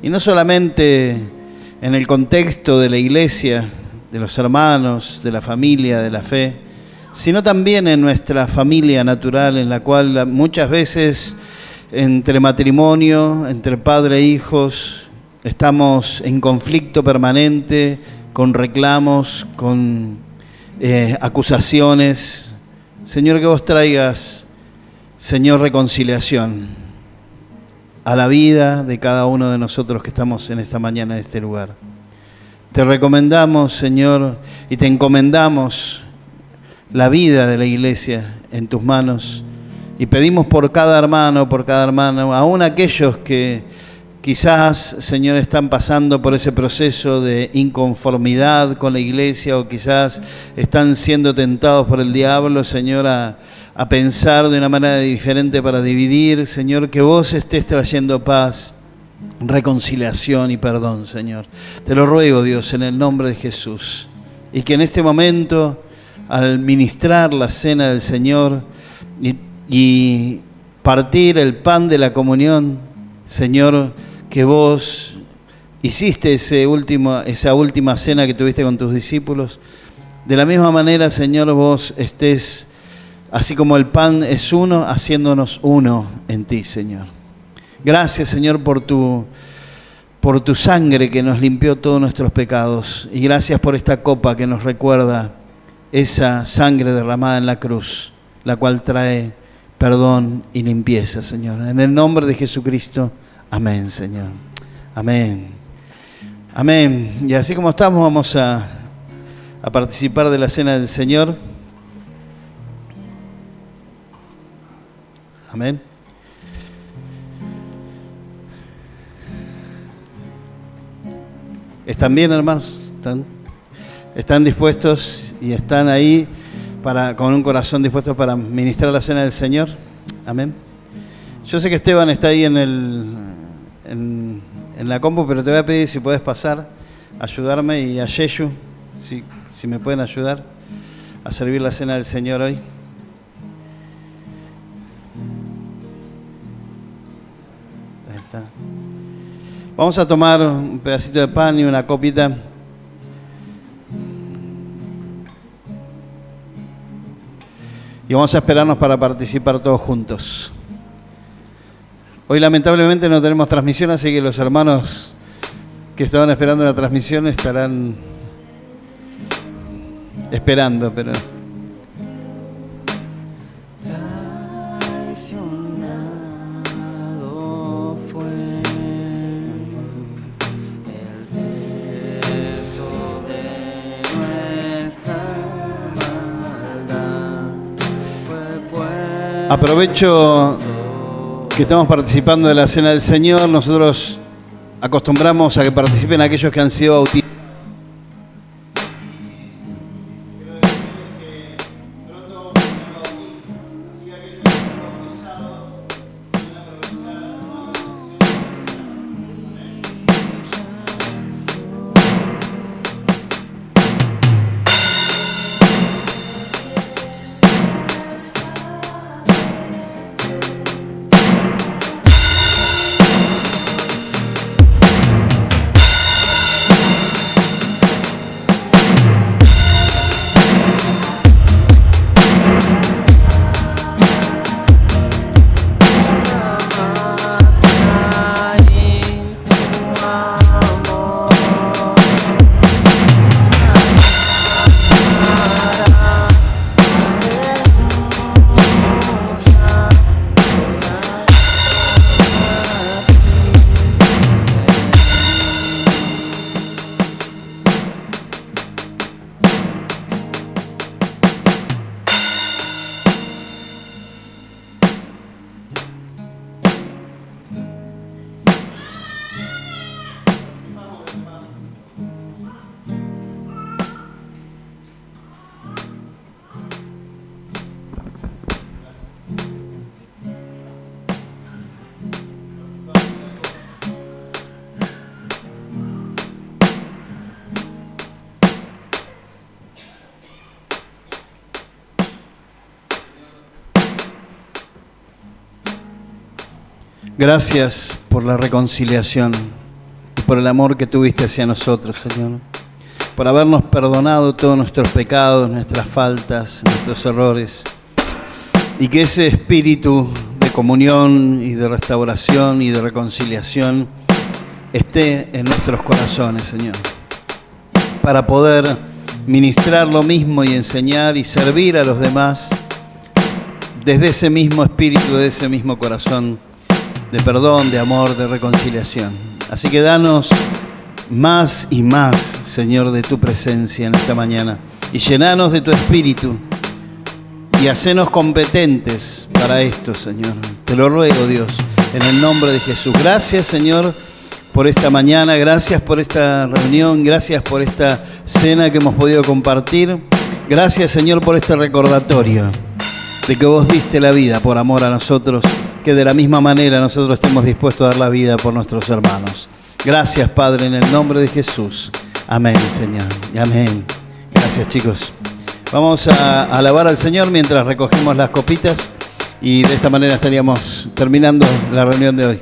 y no solamente en el contexto de la iglesia, de los hermanos, de la familia, de la fe, sino también en nuestra familia natural, en la cual muchas veces entre matrimonio, entre padre e hijos, estamos en conflicto permanente, con reclamos, con acusaciones. Señor, que vos traigas, Señor, reconciliación a la vida de cada uno de nosotros que estamos en esta mañana en este lugar. Te recomendamos, Señor, y te encomendamos la vida de la iglesia en tus manos, y pedimos por cada hermano, aún aquellos que quizás, Señor, están pasando por ese proceso de inconformidad con la iglesia, o quizás están siendo tentados por el diablo, Señor, a pensar de una manera diferente para dividir. Señor, que vos estés trayendo paz, reconciliación y perdón, Señor. Te lo ruego, Dios, en el nombre de Jesús. Y que en este momento, al ministrar la cena del Señor y partir el pan de la comunión, Señor, que vos hiciste esa última cena que tuviste con tus discípulos, de la misma manera, Señor, vos estés, así como el pan es uno, haciéndonos uno en ti, Señor. Gracias, Señor, por tu sangre que nos limpió todos nuestros pecados, y gracias por esta copa que nos recuerda esa sangre derramada en la cruz, la cual trae perdón y limpieza, Señor. En el nombre de Jesucristo, amén, Señor. Amén. Amén. Y así como estamos, vamos a participar de la cena del Señor. Amén. ¿Están bien, hermanos? ¿Están dispuestos y están ahí con un corazón dispuesto para ministrar la cena del Señor. Amén. Yo sé que Esteban está ahí en la compu, pero te voy a pedir si puedes pasar, ayudarme, y a Yeshu, si me pueden ayudar a servir la cena del Señor hoy. Ahí está. Vamos a tomar un pedacito de pan y una copita. Y vamos a esperarnos para participar todos juntos. Hoy lamentablemente no tenemos transmisión, así que los hermanos que estaban esperando la transmisión estarán esperando, pero... Traicionado fue el peso de nuestra maldad. Aprovecho que estamos participando de la Cena del Señor. Nosotros acostumbramos a que participen aquellos que han sido bautizados. Gracias por la reconciliación y por el amor que tuviste hacia nosotros, Señor. Por habernos perdonado todos nuestros pecados, nuestras faltas, nuestros errores. Y que ese espíritu de comunión y de restauración y de reconciliación esté en nuestros corazones, Señor. Para poder ministrar lo mismo y enseñar y servir a los demás desde ese mismo espíritu, de ese mismo corazón de perdón, de amor, de reconciliación. Así que danos más y más, Señor, de tu presencia en esta mañana. Y llenanos de tu espíritu. Y hacenos competentes para esto, Señor. Te lo ruego, Dios, en el nombre de Jesús. Gracias, Señor, por esta mañana. Gracias por esta reunión. Gracias por esta cena que hemos podido compartir. Gracias, Señor, por este recordatorio de que vos diste la vida por amor a nosotros, que de la misma manera nosotros estemos dispuestos a dar la vida por nuestros hermanos. Gracias, Padre, en el nombre de Jesús. Amén, Señor. Amén. Gracias, chicos. Vamos a alabar al Señor mientras recogemos las copitas y de esta manera estaríamos terminando la reunión de hoy.